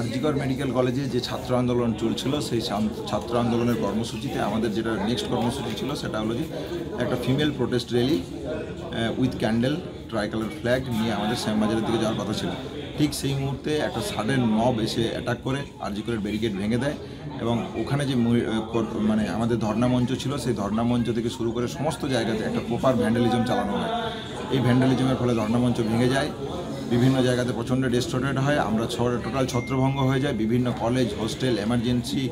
RG Kar medical কলেজে যে ছাত্র আন্দোলন চলছিল সেই ছাত্র আন্দোলনের কর্মসূচিতে আমাদের যেটা নেক্সট কর্মসূচি ছিল সেটা হলো যে একটা female protest rally with candle ট্রাইকালার flag নিয়ে আমাদের শ্যামবাজারের দিকে যাওয়ার কথা ছিল। ঠিক সেই মুহূর্তে একটা সাডেন মব এসে অ্যাটাক করে আরজিকরের ব্যারিকেড ভেঙে দেয় এবং ওখানে যে মানে আমাদের ধর্ণামঞ্চ ছিল সেই ধর্ণামঞ্চ থেকে শুরু করে সমস্ত জায়গাতে একটা প্রপার ভ্যান্ডালিজম চালানো হয়। এই ভ্যান্ডালিজমের ফলে ধর্ণামঞ্চ ভেঙে যায়, বিভিন্ন জায়গাতে প্রচণ্ড ডিস্টর্টেড হয়, আমরা টোটাল ছত্রভঙ্গ হয়ে যায়। বিভিন্ন কলেজ, হোস্টেল, এমার্জেন্সি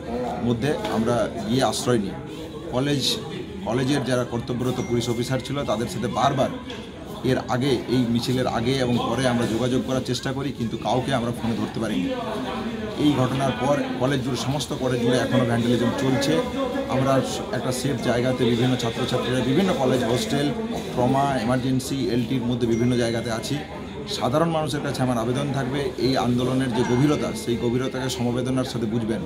মধ্যে আমরা গিয়ে আশ্রয় নিই। কলেজের যারা কর্তব্যরত পুলিশ অফিসার ছিল তাদের সাথে বারবার এর আগে, এই মিছিলের আগে এবং পরে আমরা যোগাযোগ করার চেষ্টা করি, কিন্তু কাউকে আমরা ফোনে ধরতে পারিনি। এই ঘটনার পর কলেজ জুড়ে, সমস্ত কলেজ জুড়ে এখনও ভ্যান্ডালিজম চলছে। আমরা একটা সেফ জায়গাতে বিভিন্ন ছাত্রছাত্রীরা বিভিন্ন কলেজ, হোস্টেল, ট্রমা, এমার্জেন্সি, এলটির মধ্যে বিভিন্ন জায়গাতে আছি। সাধারণ মানুষের কাছে আমার আবেদন থাকবে, এই আন্দোলনের যে গভীরতা, সেই গভীরতাকে সমবেদনার সাথে বুঝবেন।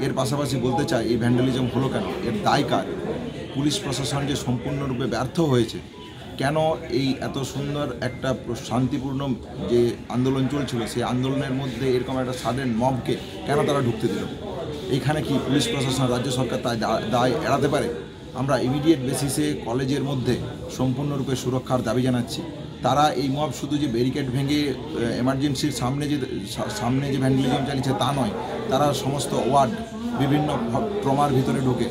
এর পাশাপাশি বলতে চাই, এই ভ্যান্ডালিজম হলো কেন, এর দায় কার? পুলিশ প্রশাসন যে সম্পূর্ণরূপে ব্যর্থ হয়েছে। কেন এই এত সুন্দর একটা শান্তিপূর্ণ যে আন্দোলন চলছিল সেই আন্দোলনের মধ্যে এরকম একটা সাডেন মবকে কেন তারা ঢুকতে দিল? এইখানে কি পুলিশ প্রশাসন, রাজ্য সরকার তাই দায় এড়াতে পারে? আমরা ইমিডিয়েট বেসিসে কলেজের মধ্যে সম্পূর্ণরূপে সুরক্ষার দাবি জানাচ্ছি। তারা এই মব শুধু যে ব্যারিকেড ভেঙে এমার্জেন্সির সামনে যে ভ্যান্ডালিজম চালিয়েছে তা নয়, তারা সমস্ত ওয়ার্ড, বিভিন্ন ট্রমার ভিতরে ঢুকে,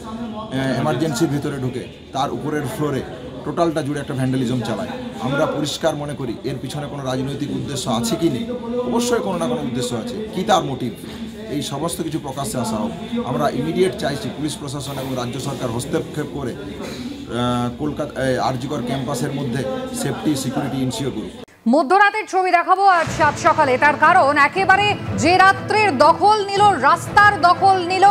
এমার্জেন্সির ভিতরে ঢুকে, তার উপরের ফ্লোরে টোটালটা জুড়ে একটা ভ্যান্ডালিজম চালায়। আমরা পরিষ্কার মনে করি এর পিছনে কোনো রাজনৈতিক উদ্দেশ্য আছে কি নেই? অবশ্যই কোনো না কোনো উদ্দেশ্য আছে। কী তার মোটিভ? এই সমস্ত কিছু প্রকাশ্যে আসা হোক। আমরা ইমিডিয়েট চাইছি পুলিশ প্রশাসন এবং রাজ্য সরকার হস্তক্ষেপ করে কলকাতা আরজিকর ক্যাম্পাসের মধ্যে সেফটি, সিকিউরিটি ইনশিওর করুক। মধ্যরাতের ছবি দেখাবো আজ সাত সকালে। তার কারণ, একেবারে যে রাত্রের দখল নিল, রাস্তার দখল নিল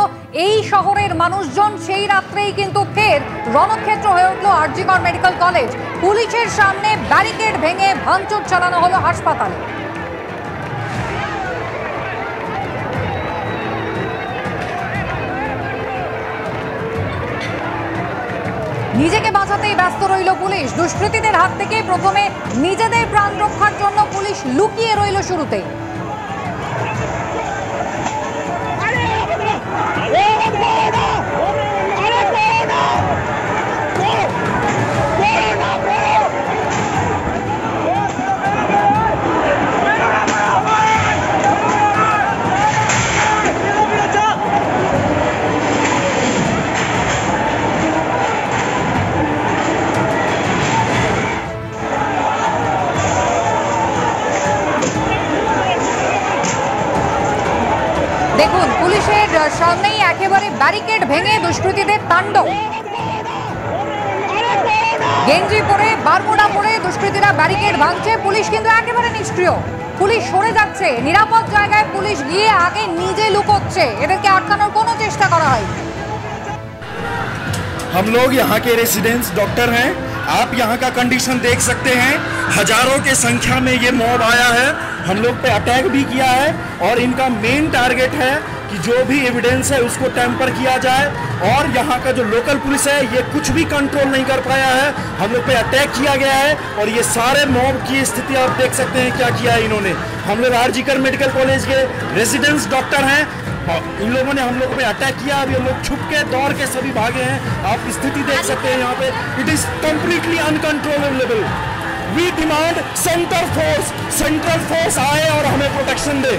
এই শহরের মানুষজন, সেই রাত্রেই কিন্তু ফের রণক্ষেত্র হয়ে উঠল আরজিকর মেডিকেল কলেজ। পুলিশের সামনে ব্যারিকেড ভেঙে ভাঙচুর চালানো হলো হাসপাতালে। নিজেকে বাঁচাতেই ব্যস্ত রইল পুলিশ। দুষ্কৃতীদের হাত থেকে প্রথমে নিজেদের প্রাণ রক্ষার জন্য পুলিশ লুকিয়ে রইল শুরুতেই। দেখুন, পুলিশের সামনেই একেবারে ব্যারিকেড ভেঙে দুষ্কৃতীদের তাণ্ডব। গেঞ্জি পরে, বারমুডা পরে দুষ্কৃতীরা ব্যারিকেড ভাঙছে। পুলিশ কিন্তু একেবারে নিষ্ক্রিয়। পুলিশ সরে যাচ্ছে, নিরাপদ জায়গায় পুলিশ গিয়ে আগে নিজে লুকোচ্ছে। এদেরকে আটকানোর কোনো চেষ্টা করা হয়। हम लोग यहाँ के रेसिडेंट्स डॉक्टर हैं। आप यहाँ का कंडीशन देख सकते हैं। हजारों के संख्या में ये मॉब आया है, हम लोग पे अटैक भी किया है और इनका मेन टारगेट है कि जो भी एविडेंस है उसको टेम्पर किया जाए। और यहाँ का जो लोकल पुलिस है ये कुछ भी कंट्रोल नहीं कर पाया है, हम लोग पे अटैक किया गया है। और ये सारे मॉब की स्थिति आप देख सकते हैं क्या किया है इन्होंने। हम लोग आरजीकर मेडिकल कॉलेज के रेसिडेंट्स डॉक्टर हैं, इन लोगों ने हम लोग पे अटैक किया। अभी हम लोग छुप के दौड़ के सभी भागे हैं। आप स्थिति देख सकते हैं यहाँ पे, it is completely uncontrollable. We demand central force आए और हमें प्रोटेक्शन दे।